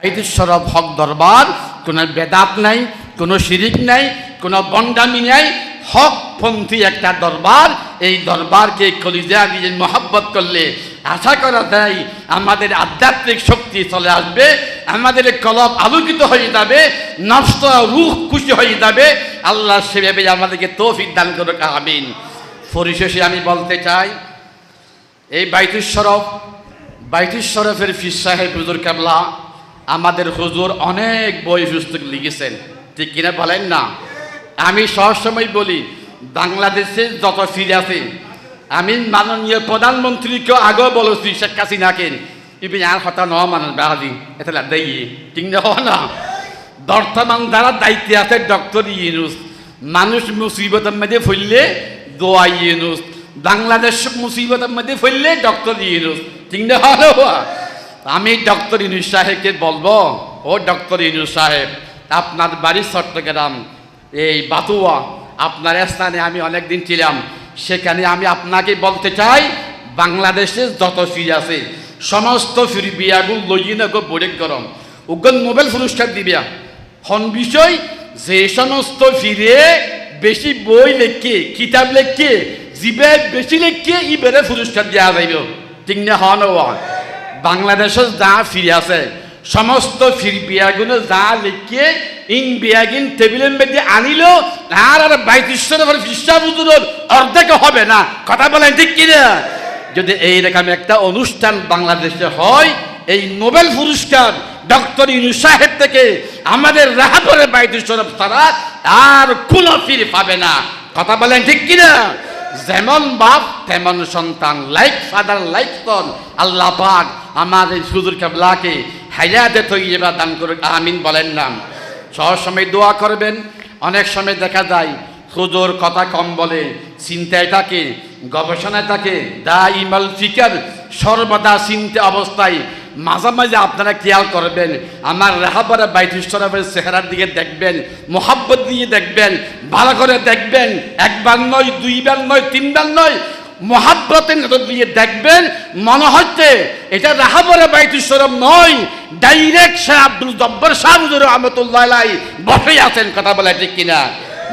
বাইতুল শরফ হক দরবার, কোনো বেদাত নাই, কোনো শিরিক নাই, কোনো বন্ডামি নাই, হকপন্থী একটা দরবার। এই দরবারকে কলিজা দিয়ে মহব্বত করলে আশা করা যায় আমাদের আধ্যাত্মিক শক্তি চলে আসবে, আমাদের কলব আলোকিত হয়ে যাবে, নফস রূহ খুশি হয়ে যাবে। আল্লাহ সেভাবে আমাদেরকে তৌফিক দান করুক, আমিন। পরিশেষে আমি বলতে চাই, এই বাইতুল শরফের পীর সাহেব হুজুর কেবলা আমাদের হুজুর অনেক বই পুস্তক লিখেছেন, ঠিক কিনা বলেন না? আমি সবসময় বলি, বাংলাদেশে যত পীর আছে, আমি মাননীয় প্রধানমন্ত্রীকে আগেও বলেছি, শেখ হাসিনাকে, ইবি আর কথা ন মানুষ বাহাদি এটা দেই ঠিক না। বর্তমান যারা দায়িত্বে আছে ডক্টর ইউনূস, মানুষ মুসিবতের মধ্যে ফেললে দোয়া ইউনূস, বাংলাদেশ মুসিবতের মধ্যে ফেললে ডক্টর ইউনূস, ঠিক না? আমি ডক্টর ইউনূস সাহেবকে বলবো, ও ডক্টর ইউনূস সাহেব, আপনার বাড়ি চট্টগ্রাম, এই বাতুয়া, আপনার স্থানে আমি অনেকদিন ছিলাম, সেখানে আমি আপনাকে বলতে চাই, বাংলাদেশে যত ফির আছে সমস্ত ফির বিয়াগুলো লইয়ে বোর্ডে গরম উগন নোবেল পুরস্কার দিবিয়া হন বিষয়, যে সমস্ত ফিরে বেশি বই লেখকে, কিতাব লেখকে, জিবে বেশি লেখকে, ইবেরে পুরস্কার দেওয়া যাইব, ঠিক না? হন বাংলাদেশে যা ফিরে আছে সমস্ত ফির বিয়াগুলো যা লিখে ইন বিয়াগিন টেবিলের মধ্যে আনিল, আর বাইতুল শরফের ফিসা বুজুরের অর্ধেক হবে না। কথা বলেন ঠিক কিনা? যদি এইরকম একটা অনুষ্ঠান বাংলাদেশে হয়, এই নোবেল পুরস্কার ডক্টর ইউনূস সাহেব থেকে আমাদের রাহাপুরের বাইতুল শরফ ছাড়া আর কোনো ফির পাবে না। কথা বলেন ঠিক কিনা? যেমন বাপ তেমন সন্তান, লাইক ফাদার লাইক সন। আল্লাহ পাক আমার এই হুজুর কেবলাকে হায়াতে তৈয়বা দান করুক, আমিন বলেন না। সব সময় দোয়া করবেন। অনেক সময় দেখা যায় হুজুর কথা কম বলে, চিন্তায় থাকে, গবেষণায় থাকে, দা ইমাল ফিকার, সর্বদা চিন্তা অবস্থায়। মাঝে মাঝে আপনারা খেয়াল করবেন, আমার রাহাবারে বাইতুল শরফের চেহারার দিকে দেখবেন, মোহাব্বত দিয়ে দেখবেন, ভালো করে দেখবেন, একবার নয়, দুইবার নয়, তিনবার নয়, মোহাব্বতের নজর দিয়ে দেখবেন, মনে হচ্ছে এটা রাহাবারে বাইতুল শরফ নয়, ডাইরেক্ট শাহ আব্দুল জব্বার শাহ হুজুর রহমতুল্লাহ আলাইহি বসে আছেন। কথা বলে ঠিক কিনা?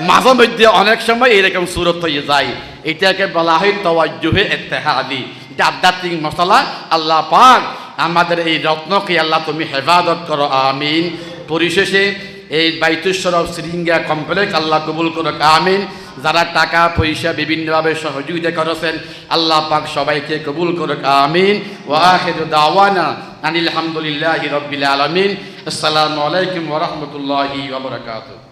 মাঝে মধ্যে অনেক সময় এরকম সুরত হয়ে যায়, এটাকে বলা হয় তাওয়াজ্জুহে ইত্তেহাদি। এটা আধ্যাত্মিক মশলা। আল্লাহ পাক আমাদের এই রত্নকে আল্লাহ তুমি হেফাজত করো, আমিন। পরিশেষে এই বাইতুল শরফ শৃঙ্গা কমপ্লেক্স আল্লাহ কবুল করো, আমিন। যারা টাকা পয়সা বিভিন্নভাবে সহযোগিতা করেছেন, আল্লাহ পাক সবাইকে কবুল করো, আমিন। ওয়া আখিরু দাওয়ানা আনিল হামদুলিল্লাহি রাব্বিল আলামিন। আসসালামু আলাইকুম ওয়া রাহমাতুল্লাহি ওয়া বারাকাতুহু।